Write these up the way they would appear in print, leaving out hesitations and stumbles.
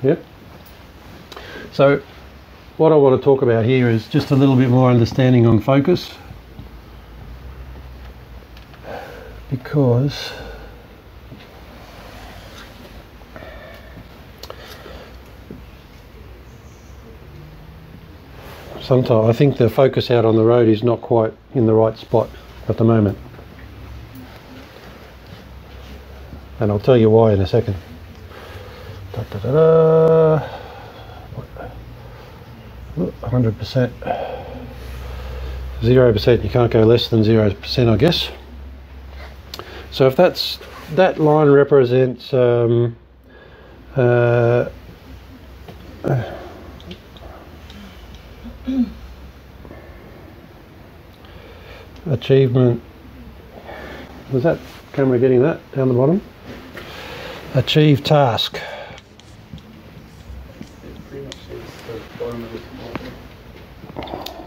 Yeah. So what I want to talk about here is just a little bit more understanding on focus, because sometimes I think the focus out on the road is not quite in the right spot at the moment, and I'll tell you why in a second. 100%, 0%, you can't go less than 0%, I guess. So if that line represents achievement, was that camera getting that down the bottom? Achieve task.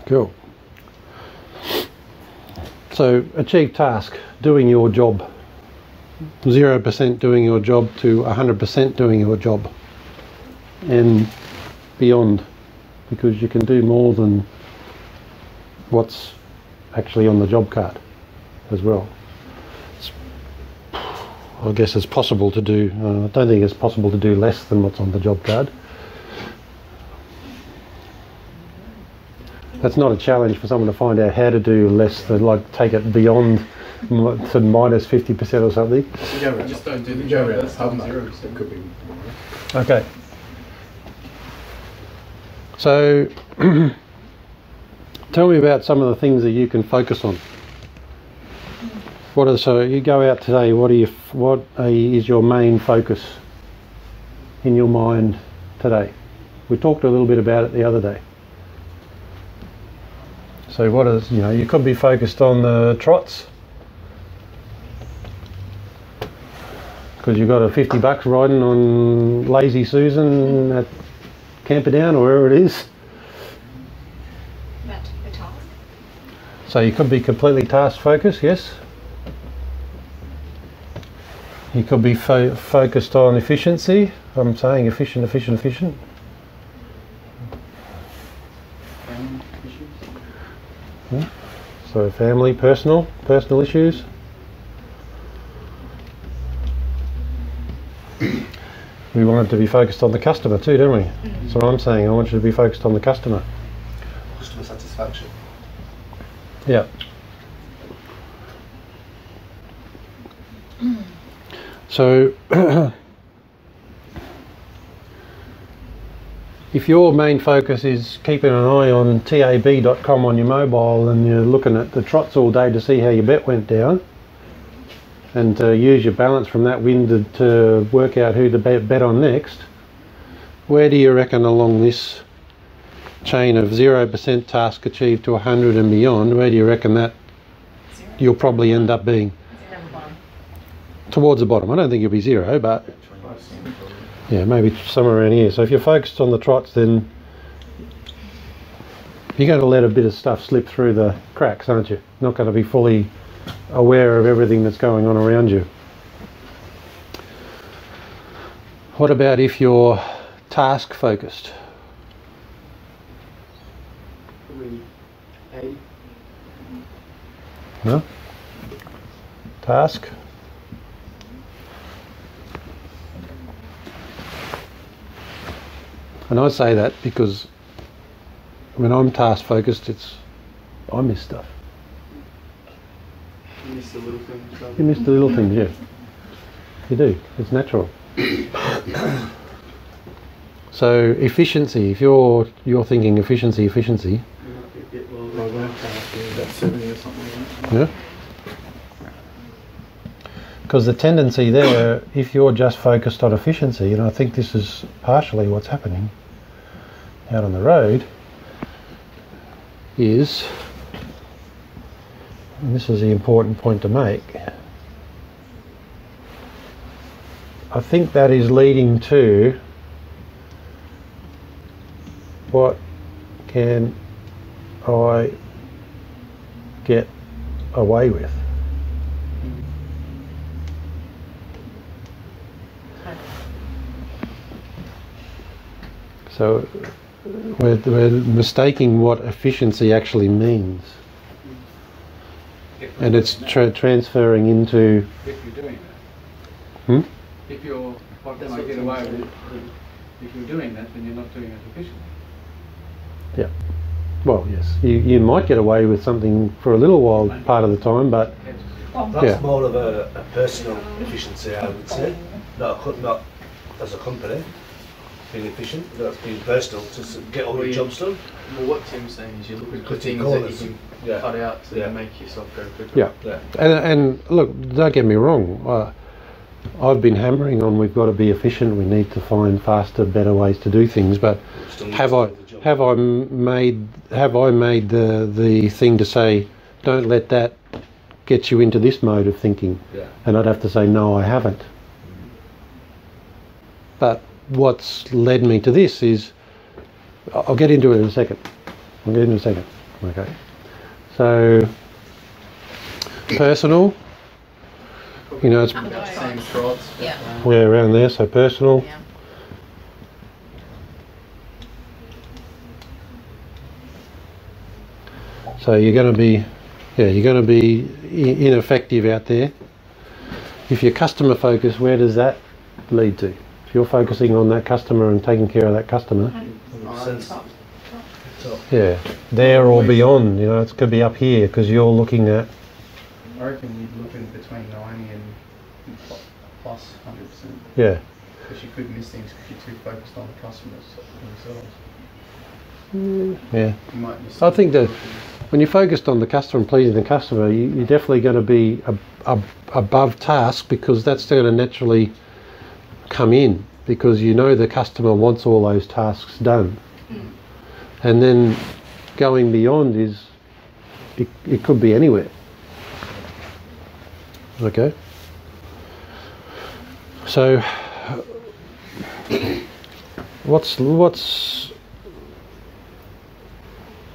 Cool. So achieve task, doing your job. 0% doing your job to 100% doing your job and beyond, because you can do more than what's actually on the job card as well. I guess it's possible to do, I don't think it's possible to do less than what's on the job card. That's not a challenge for someone to find out how to do less than, like, take it beyond to minus 50% or something. Just don't do the job less than 0%. Could be. Okay. So tell me about some of the things that you can focus on. So you go out today, what is your main focus in your mind today? We talked a little bit about it the other day. So what is, you could be focused on the trots, because you've got a $50 riding on Lazy Susan at Camperdown or wherever it is. That's the task. So you could be completely task focused, yes. You could be focused on efficiency. I'm saying efficient. Yeah. So family, personal issues. We want it to be focused on the customer too, don't we? Mm-hmm. So I'm saying I want you to be focused on the customer. Customer satisfaction. Yeah. So if your main focus is keeping an eye on tab.com on your mobile, and you're looking at the trots all day to see how your bet went down, and to use your balance from that win to work out who to bet on next, where do you reckon along this chain of 0% task achieved to 100 and beyond, where do you reckon that you'll probably end up being? Towards the bottom. I don't think you'll be 0, but yeah, maybe somewhere around here. So if you're focused on the trots, then you're going to let a bit of stuff slip through the cracks, aren't you? Not going to be fully aware of everything that's going on around you. What about if you're task focused? No? Task? And I say that because when I'm task focused, I miss stuff. You miss the little things. You miss the little things, yeah. You do. It's natural. So efficiency. If you're thinking efficiency. You might be a bit well, like one task is about 70 or something like that. Yeah. Because the tendency there, if you're just focused on efficiency, and I think this is partially what's happening out on the road, is, and this is the important point to make, I think that is leading to what can I get away with? So we're mistaking what efficiency actually means, and it's transferring into. If you're doing that. Hmm? If you're, what can I get away with it? If you're doing that, then you're not doing it efficiently. Yeah. Well, yes, you might get away with something for a little while, part of the time, but That's yeah. more of a personal efficiency, I would say. Not as a company being efficient. That's being personal to get all your jobs done. Well, what Tim's saying is you're looking for Cutting things corners. that you can Yeah. cut out to Yeah. make yourself go quicker. Yeah. Yeah. And look, don't get me wrong. I've been hammering on we've got to be efficient. We need to find faster, better ways to do things. But Still have needs I to do the job. made the thing to say don't let that get you into this mode of thinking? Yeah. And I'd have to say no, I haven't. But what's led me to this is I'll get into it in a second. Okay. So personal. You know, it's Same shots. Yeah. we're around there, so personal. Yeah. So you're going to be ineffective out there. If you're customer focused, where does that lead to? If you're focusing on that customer and taking care of that customer, Sense. yeah, there or beyond, you know, it could be up here because you're looking at, I reckon you'd look in between 90 and plus 100%. yeah, Because you could miss things because you're too focused on the customers themselves. yeah. You might miss. I think that when you're focused on the customer and pleasing the customer, you're definitely going to be above task because that's going to naturally come in because you know the customer wants all those tasks done. And then going beyond is, it could be anywhere. Okay. So what's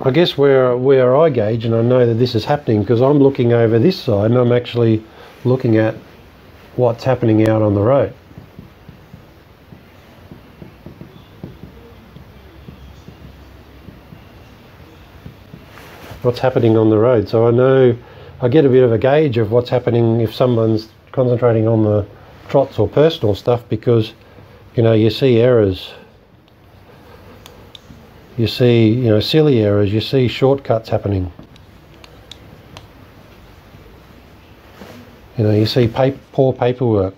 I guess where I gauge, and I know that this is happening because I'm looking over this side and I'm actually looking at what's happening out on the road. What's happening on the road. So I know, I get a bit of a gauge of what's happening if someone's concentrating on the trots or personal stuff because, you know, you see errors. You see, you know, silly errors, you see shortcuts happening. You know, you see poor paperwork.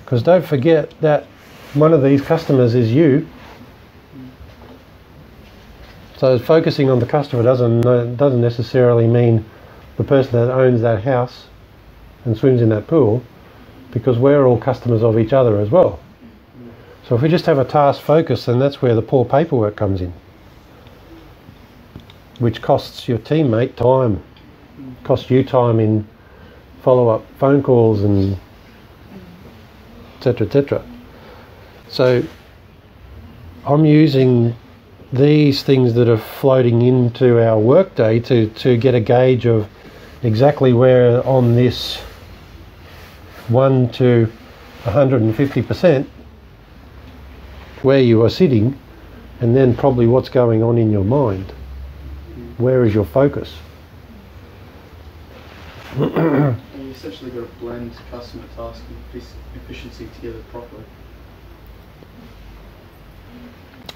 Because don't forget that one of these customers is you. So focusing on the customer doesn't necessarily mean the person that owns that house and swims in that pool, because we're all customers of each other as well. So if we just have a task focus, then that's where the poor paperwork comes in, which costs your teammate time, costs you time in follow-up phone calls and etc., etc. So I'm using these things that are floating into our workday to get a gauge of exactly where on this 1 to 150% where you are sitting, and then probably what's going on in your mind. Where is your focus? You essentially got to blend customer task and efficiency together properly.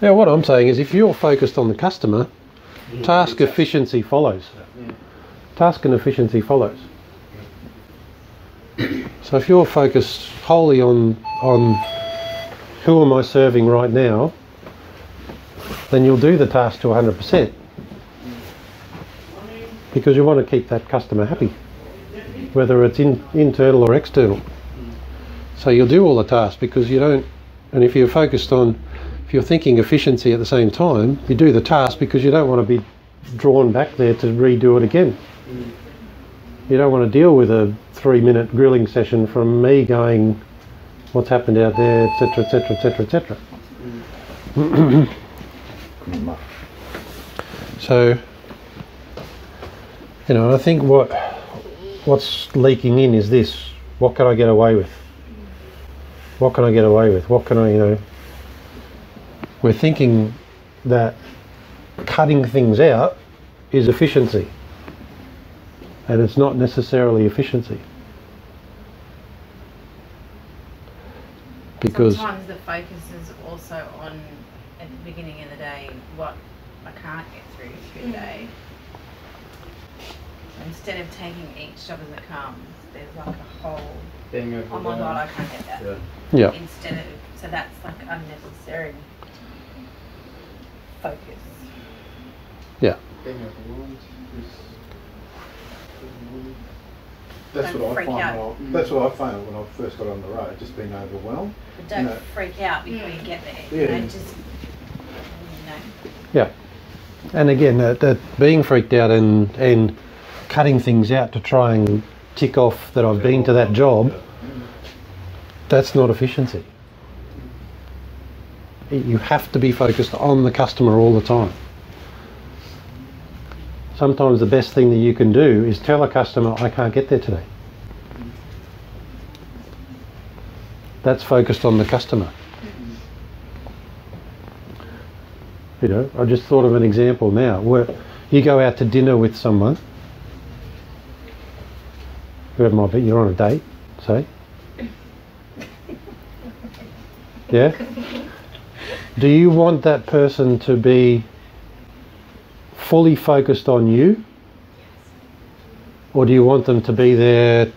Yeah, what I'm saying is if you're focused on the customer, task efficiency follows. Task and efficiency follows. So if you're focused wholly on who am I serving right now, then you'll do the task to 100%. Because you want to keep that customer happy, whether it's internal or external. So you'll do all the tasks because you don't, and if you're focused on, if you're thinking efficiency at the same time, you do the task because you don't want to be drawn back there to redo it again. You don't want to deal with a 3-minute grilling session from me going, what's happened out there, etc., etc., etc., etc. So, you know, I think what's leaking in is this: what can I get away with? What can I get away with? What can I, you know, We're thinking that cutting things out is efficiency, and it's not necessarily efficiency. Because sometimes the focus is also on, at the beginning of the day, what I can't get through the day. So instead of taking each job as it comes, there's like a whole, Being oh my god, I overwhelmed. can't get that. yeah, Instead of, so that's like unnecessary focus. yeah, Being overwhelmed is. That's Don't what I freak find. out. That's what I found when I first got on the road. Just being overwhelmed. But don't No. freak out before you get there. Yeah. You know, just, you know. yeah. And again, that being freaked out and cutting things out to try and tick off that I've been to that job, that's not efficiency. You have to be focused on the customer all the time. Sometimes the best thing that you can do is tell a customer, I can't get there today. That's focused on the customer. You know, I just thought of an example now where you go out to dinner with someone, whoever it might be, you're on a date, say. Yeah? Do you want that person to be fully focused on you? Or do you want them to be there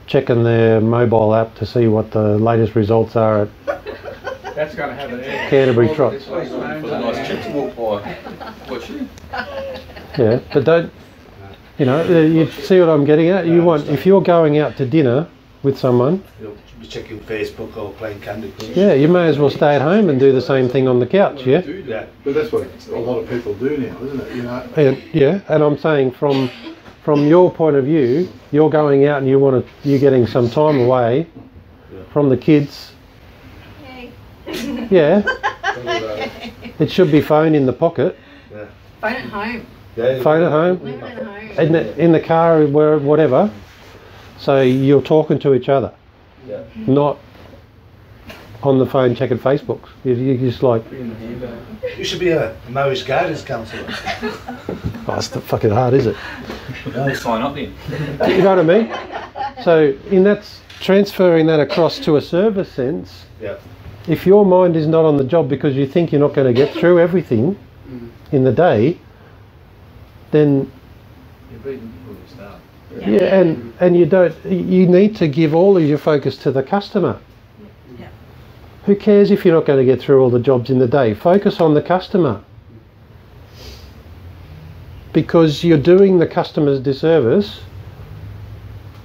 checking their mobile app to see what the latest results are at That's going to have an air. Canterbury Trots? For the nice chick to walk by. What's she? Yeah, but don't, you know, you see what I'm getting at? You want, if you're going out to dinner with someone, You'll be checking Facebook or playing Candy Crush. yeah, you may as well stay at home and do the same thing on the couch, yeah? Yeah. But that's what a lot of people do now, isn't it? You know. And, yeah, and I'm saying from your point of view, you're going out and you're getting some time away from the kids. Yeah, it should be phone in the pocket, Yeah. Phone at home. Yeah. phone at home, Leave it at home. in the car, where whatever. So you're talking to each other, Yeah. not on the phone checking Facebooks. You're just like, In the handbag. You should be a marriage guidance counsellor. oh, it's fucking hard, is it? We'll sign up then. You know what I mean? So transferring that across to a service sense. Yeah. If your mind is not on the job because you think you're not going to get through everything in the day, then You're beating before you start. yeah, and you need to give all of your focus to the customer. Yeah. Who cares if you're not going to get through all the jobs in the day? Focus on the customer. Because you're doing the customer's disservice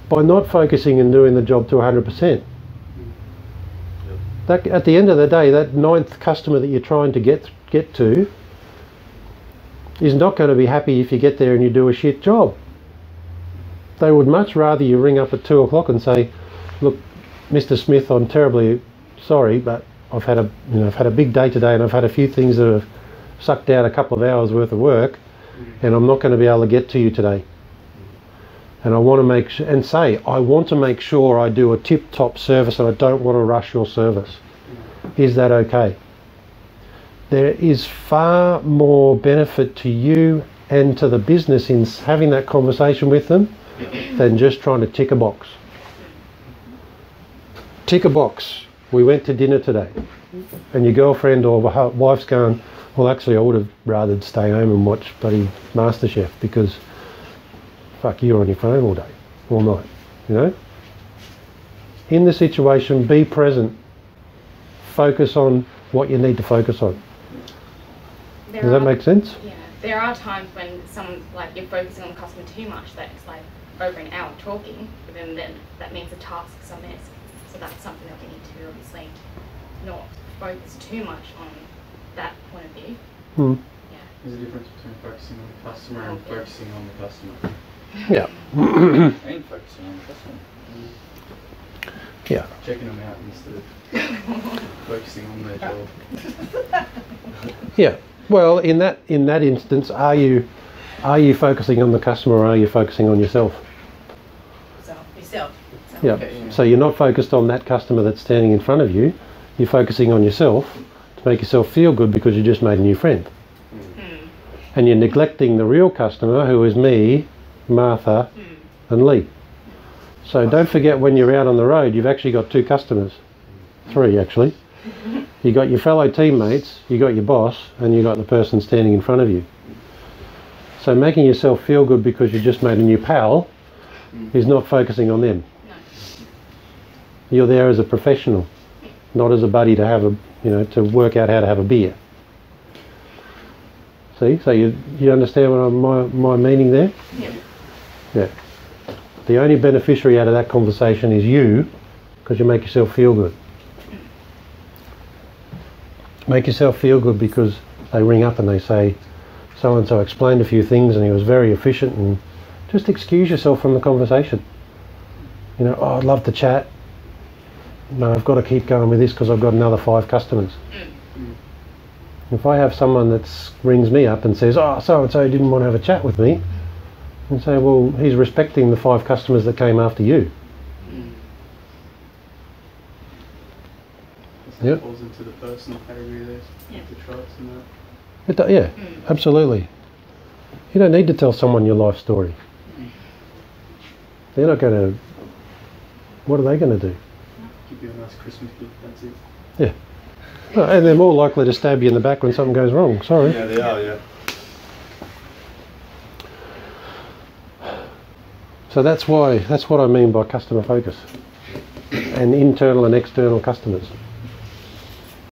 by not focusing and doing the job to 100%. That, at the end of the day, that 9th customer that you're trying to get to is not going to be happy if you get there and you do a shit job. They would much rather you ring up at 2 o'clock and say, look, Mr. Smith, I'm terribly sorry, but I've had a big day today and I've had a few things that have sucked out a couple of hours worth of work and I'm not going to be able to get to you today. And I want to I want to make sure I do a tip-top service and I don't want to rush your service. Is that okay? There is far more benefit to you and to the business in having that conversation with them than just trying to tick a box. Tick a box. We went to dinner today. And your girlfriend or wife's going, well, actually, I would have rather stay home and watch bloody MasterChef because fuck, you're on your phone all day, all night, you know? In the situation, be present. Focus on what you need to focus on. Does that make sense? Yeah, there are times when you're focusing on the customer too much that it's like over an hour talking, but then that means the tasks are missed. So that's something that we need to obviously not focus too much on that point of view. Hmm. Yeah. There's a difference between focusing on the customer and focusing on the customer. Yeah. And focusing on the customer. Yeah. Checking them out instead of focusing on their job. Yeah. Well, in that instance, are you focusing on the customer or are you focusing on yourself? So, yourself. So. Yeah. Okay, yeah. So you're not focused on that customer that's standing in front of you. You're focusing on yourself to make yourself feel good because you just made a new friend. And you're neglecting the real customer, who is me, Martha, and Lee. So don't forget, when you're out on the road, you've actually got 2 customers. 3 actually. You got your fellow teammates, you got your boss, and you got the person standing in front of you. So making yourself feel good because you just made a new pal is not focusing on them. You're there as a professional, not as a buddy to have a, to work out how to have a beer. See, so you understand what my meaning there? Yeah. Yeah. The only beneficiary out of that conversation is you, because you make yourself feel good. Make yourself feel good because they ring up and they say, so-and-so explained a few things and he was very efficient, and just excuse yourself from the conversation. Oh, I'd love to chat. No, I've got to keep going with this because I've got another 5 customers. If I have someone that rings me up and says, oh, so-and-so didn't want to have a chat with me, and say, well, he's respecting the 5 customers that came after you. It falls into the personal category there, the tribes and that. Yeah, absolutely. You don't need to tell someone your life story. They're not going to... What are they going to do? Give you a nice Christmas gift, that's it. Yeah. Well, and they're more likely to stab you in the back when something goes wrong. Sorry. Yeah, they are, yeah. So that's what I mean by customer focus. And internal and external customers.